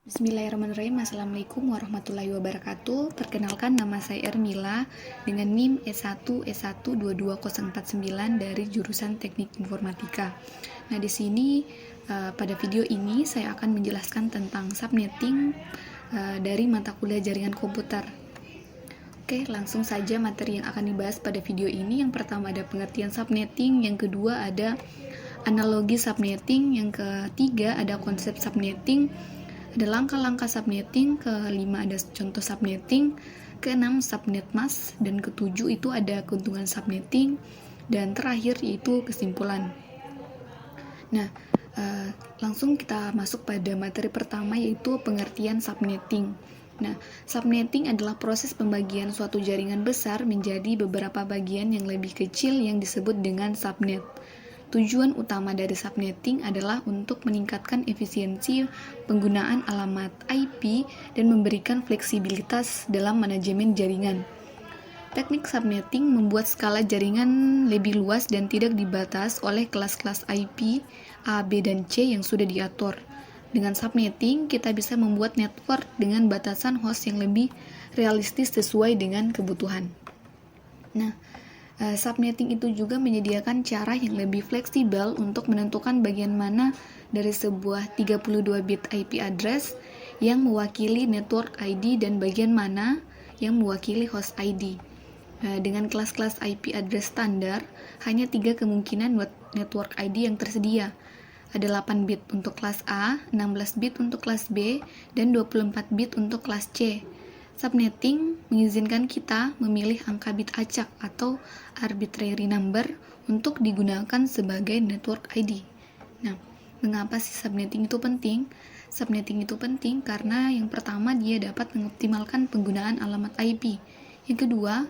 Bismillahirrahmanirrahim. Assalamualaikum warahmatullahi wabarakatuh. Perkenalkan, nama saya Ermila dengan NIM S1E1222049 dari jurusan Teknik Informatika. Nah, di sini pada video ini saya akan menjelaskan tentang subnetting dari mata kuliah jaringan komputer. Oke, langsung saja materi yang akan dibahas pada video ini. Yang pertama ada pengertian subnetting, yang kedua ada analogi subnetting, yang ketiga ada konsep subnetting, ada langkah-langkah subnetting, kelima ada contoh subnetting, keenam subnet mask, dan ketujuh itu ada keuntungan subnetting, dan terakhir yaitu kesimpulan. Nah, langsung kita masuk pada materi pertama, yaitu pengertian subnetting. Nah, subnetting adalah proses pembagian suatu jaringan besar menjadi beberapa bagian yang lebih kecil yang disebut dengan subnet. Tujuan utama dari subnetting adalah untuk meningkatkan efisiensi penggunaan alamat IP dan memberikan fleksibilitas dalam manajemen jaringan. Teknik subnetting membuat skala jaringan lebih luas dan tidak dibatas oleh kelas-kelas IP A, B, dan C yang sudah diatur. Dengan subnetting, kita bisa membuat network dengan batasan host yang lebih realistis sesuai dengan kebutuhan. Nah, subnetting itu juga menyediakan cara yang lebih fleksibel untuk menentukan bagian mana dari sebuah 32 bit IP address yang mewakili network ID dan bagian mana yang mewakili host ID. Dengan kelas-kelas IP address standar, hanya 3 kemungkinan network ID yang tersedia. Ada 8 bit untuk kelas A, 16 bit untuk kelas B, dan 24 bit untuk kelas C. Subnetting mengizinkan kita memilih angka bit acak atau arbitrary number untuk digunakan sebagai network ID. Nah, mengapa sih subnetting itu penting? Subnetting itu penting karena yang pertama dia dapat mengoptimalkan penggunaan alamat IP. Yang kedua,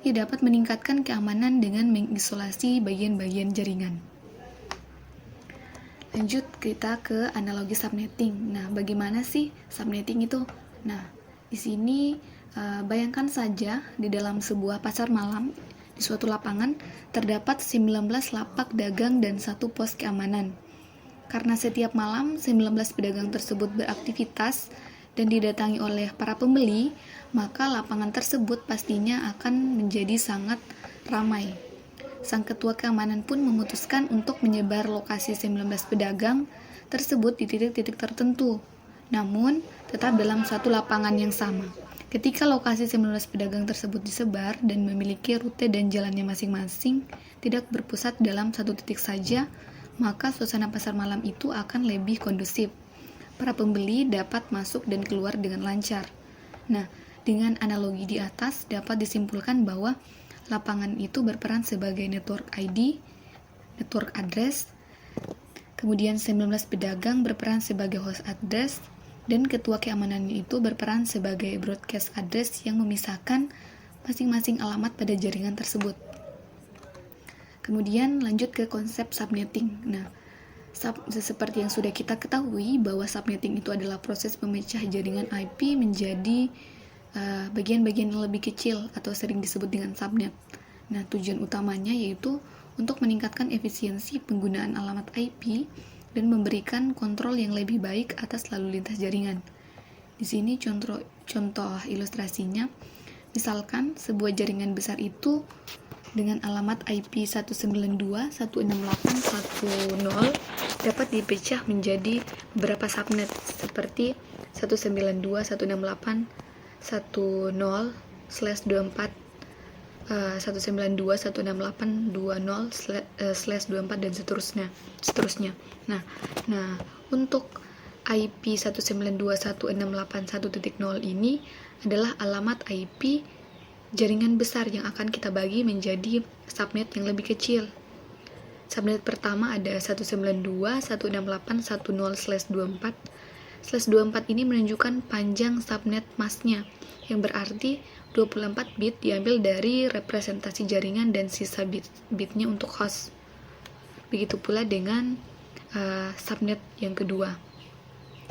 dia dapat meningkatkan keamanan dengan mengisolasi bagian-bagian jaringan. Lanjut kita ke analogi subnetting. Nah, bagaimana sih subnetting itu? Nah, di sini bayangkan saja di dalam sebuah pasar malam di suatu lapangan terdapat 19 lapak dagang dan 1 pos keamanan. Karena setiap malam 19 pedagang tersebut beraktivitas dan didatangi oleh para pembeli, maka lapangan tersebut pastinya akan menjadi sangat ramai. Sang ketua keamanan pun memutuskan untuk menyebar lokasi 19 pedagang tersebut di titik-titik tertentu, namun tetap dalam satu lapangan yang sama. Ketika lokasi 19 pedagang tersebut disebar dan memiliki rute dan jalannya masing-masing, tidak berpusat dalam satu titik saja, maka suasana pasar malam itu akan lebih kondusif. Para pembeli dapat masuk dan keluar dengan lancar. Nah, dengan analogi di atas dapat disimpulkan bahwa lapangan itu berperan sebagai network ID, network address, kemudian 19 pedagang berperan sebagai host address, dan ketua keamanan itu berperan sebagai broadcast address yang memisahkan masing-masing alamat pada jaringan tersebut. Kemudian lanjut ke konsep subnetting. Nah, seperti yang sudah kita ketahui bahwa subnetting itu adalah proses memecah jaringan IP menjadi bagian-bagian yang lebih kecil atau sering disebut dengan subnet. Nah, tujuan utamanya yaitu untuk meningkatkan efisiensi penggunaan alamat IP dan memberikan kontrol yang lebih baik atas lalu lintas jaringan. Di sini contoh ilustrasinya, misalkan sebuah jaringan besar itu dengan alamat IP 192.168.1.0 dapat dipecah menjadi beberapa subnet seperti 192.168.1.0/24, 192.168.20/24 dan seterusnya. Nah, untuk IP 192.168.1.0 ini adalah alamat IP jaringan besar yang akan kita bagi menjadi subnet yang lebih kecil. Subnet pertama ada 192.168.10/24. /24 ini menunjukkan panjang subnet masknya, yang berarti 24 bit diambil dari representasi jaringan dan sisa bitnya untuk host. Begitu pula dengan subnet yang kedua.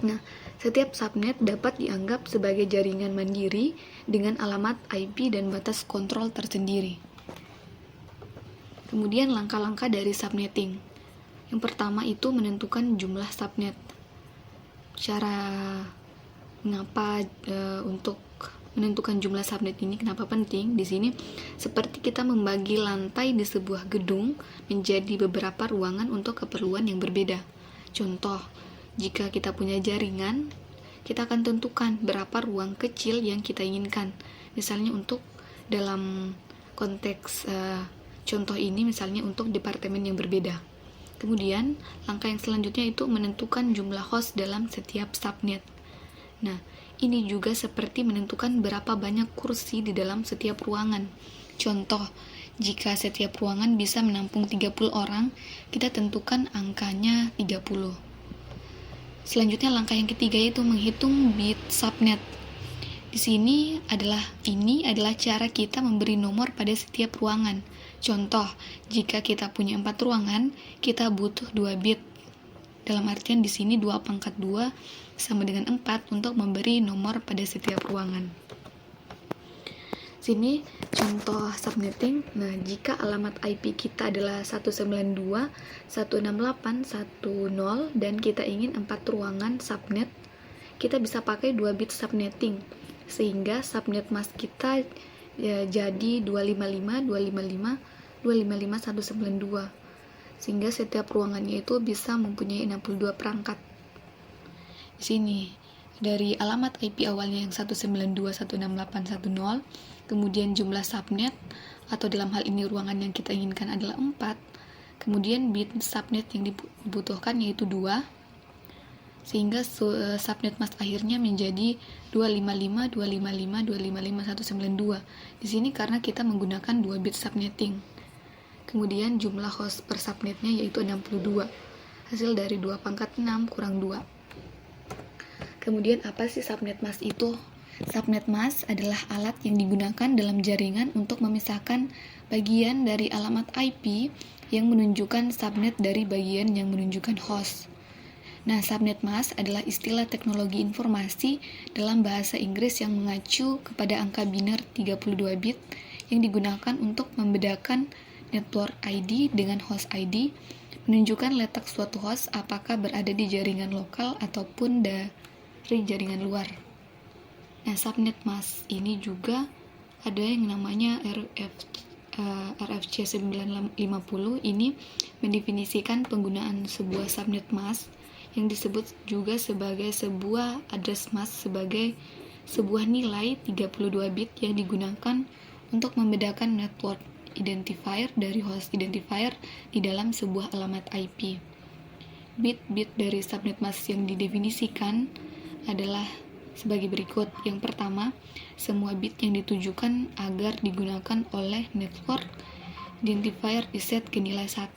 Nah, setiap subnet dapat dianggap sebagai jaringan mandiri dengan alamat IP dan batas kontrol tersendiri. Kemudian langkah-langkah dari subnetting. Yang pertama itu menentukan jumlah subnet. Cara Mengapa untuk menentukan jumlah subnet ini kenapa penting? Di sini seperti kita membagi lantai di sebuah gedung menjadi beberapa ruangan untuk keperluan yang berbeda. Contoh, jika kita punya jaringan, kita akan tentukan berapa ruang kecil yang kita inginkan. Misalnya untuk dalam konteks contoh ini misalnya untuk departemen yang berbeda. Kemudian, langkah yang selanjutnya itu menentukan jumlah host dalam setiap subnet. Nah, ini juga seperti menentukan berapa banyak kursi di dalam setiap ruangan. Contoh, jika setiap ruangan bisa menampung 30 orang, kita tentukan angkanya 30. Selanjutnya langkah yang ketiga yaitu menghitung bit subnet. Di sini adalah cara kita memberi nomor pada setiap ruangan. Contoh, jika kita punya 4 ruangan, kita butuh 2 bit. Dalam artian di sini 2 pangkat 2 sama dengan 4 untuk memberi nomor pada setiap ruangan. Sini contoh subnetting. Nah, jika alamat IP kita adalah 192.168.1.0 dan kita ingin 4 ruangan subnet, kita bisa pakai 2 bit subnetting. Sehingga subnet mask kita jadi 255.255.255.192. Sehingga setiap ruangannya itu bisa mempunyai 62 perangkat. Di sini dari alamat IP awalnya yang 192.168.1.0, kemudian jumlah subnet atau dalam hal ini ruangan yang kita inginkan adalah 4, kemudian bit subnet yang dibutuhkan yaitu 2, sehingga subnet mask akhirnya menjadi 255.255.255.192. Di sini karena kita menggunakan 2 bit subnetting. Kemudian jumlah host per subnetnya yaitu 62. Hasil dari 2 pangkat 6 kurang 2. Kemudian apa sih subnet mask itu? Subnet mask adalah alat yang digunakan dalam jaringan untuk memisahkan bagian dari alamat IP yang menunjukkan subnet dari bagian yang menunjukkan host. Nah, subnet mask adalah istilah teknologi informasi dalam bahasa Inggris yang mengacu kepada angka biner 32 bit yang digunakan untuk membedakan network ID dengan host ID, menunjukkan letak suatu host apakah berada di jaringan lokal ataupun dari jaringan luar. Nah, subnet mask ini juga ada yang namanya RFC 950. Ini mendefinisikan penggunaan sebuah subnet mask yang disebut juga sebagai sebuah address mask sebagai sebuah nilai 32 bit yang digunakan untuk membedakan network identifier dari host identifier di dalam sebuah alamat IP. Bit-bit dari subnet mask yang didefinisikan adalah sebagai berikut. Yang pertama, semua bit yang ditujukan agar digunakan oleh network identifier diset ke nilai 1.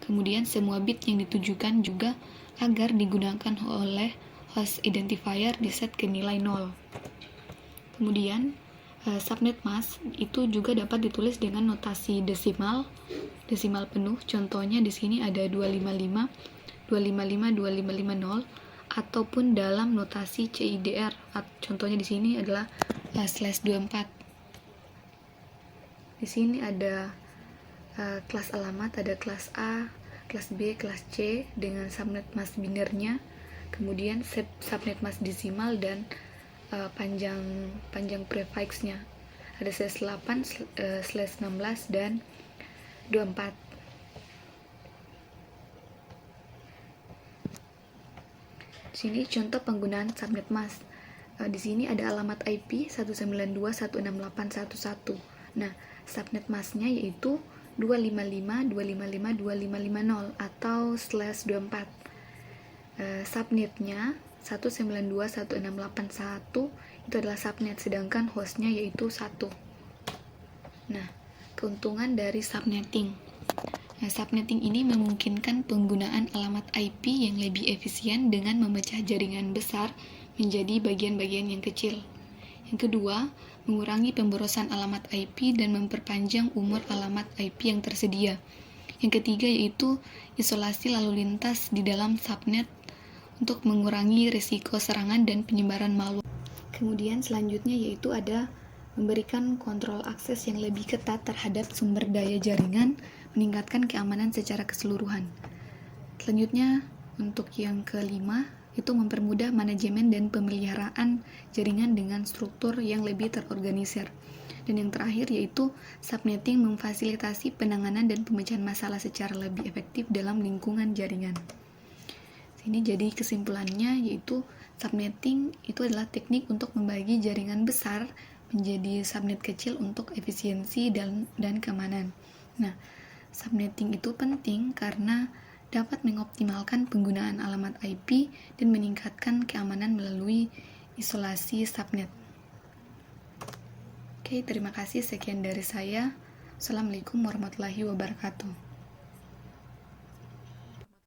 Kemudian semua bit yang ditujukan juga agar digunakan oleh host identifier diset ke nilai 0. Kemudian subnet mask itu juga dapat ditulis dengan notasi desimal penuh. Contohnya di sini ada 255.255.255.0 ataupun dalam notasi CIDR. Contohnya di sini adalah /24. Di sini ada kelas alamat, ada kelas A, kelas B, kelas C dengan subnet mask binernya, kemudian subnet mask desimal dan panjang prefixnya. Ada /8, /16 dan 24. Di sini contoh penggunaan subnet mask. Di sini ada alamat IP 192.168.1.1. Nah, subnet masknya yaitu 255.255.255.0 atau /24. Subnetnya 192.168.1 itu adalah subnet, sedangkan hostnya yaitu 1. Nah, keuntungan dari subnetting. Nah, subnetting ini memungkinkan penggunaan alamat IP yang lebih efisien dengan memecah jaringan besar menjadi bagian-bagian yang kecil. Yang kedua, mengurangi pemborosan alamat IP dan memperpanjang umur alamat IP yang tersedia. Yang ketiga yaitu isolasi lalu lintas di dalam subnet untuk mengurangi risiko serangan dan penyebaran malware. Kemudian selanjutnya yaitu ada memberikan kontrol akses yang lebih ketat terhadap sumber daya jaringan, meningkatkan keamanan secara keseluruhan. Selanjutnya untuk yang kelima itu mempermudah manajemen dan pemeliharaan jaringan dengan struktur yang lebih terorganisir. Dan yang terakhir yaitu subnetting memfasilitasi penanganan dan pemecahan masalah secara lebih efektif dalam lingkungan jaringan. Ini jadi kesimpulannya yaitu subnetting itu adalah teknik untuk membagi jaringan besar menjadi subnet kecil untuk efisiensi dan keamanan. Nah, subnetting itu penting karena dapat mengoptimalkan penggunaan alamat IP dan meningkatkan keamanan melalui isolasi subnet. Oke, terima kasih. Sekian dari saya. Assalamualaikum warahmatullahi wabarakatuh.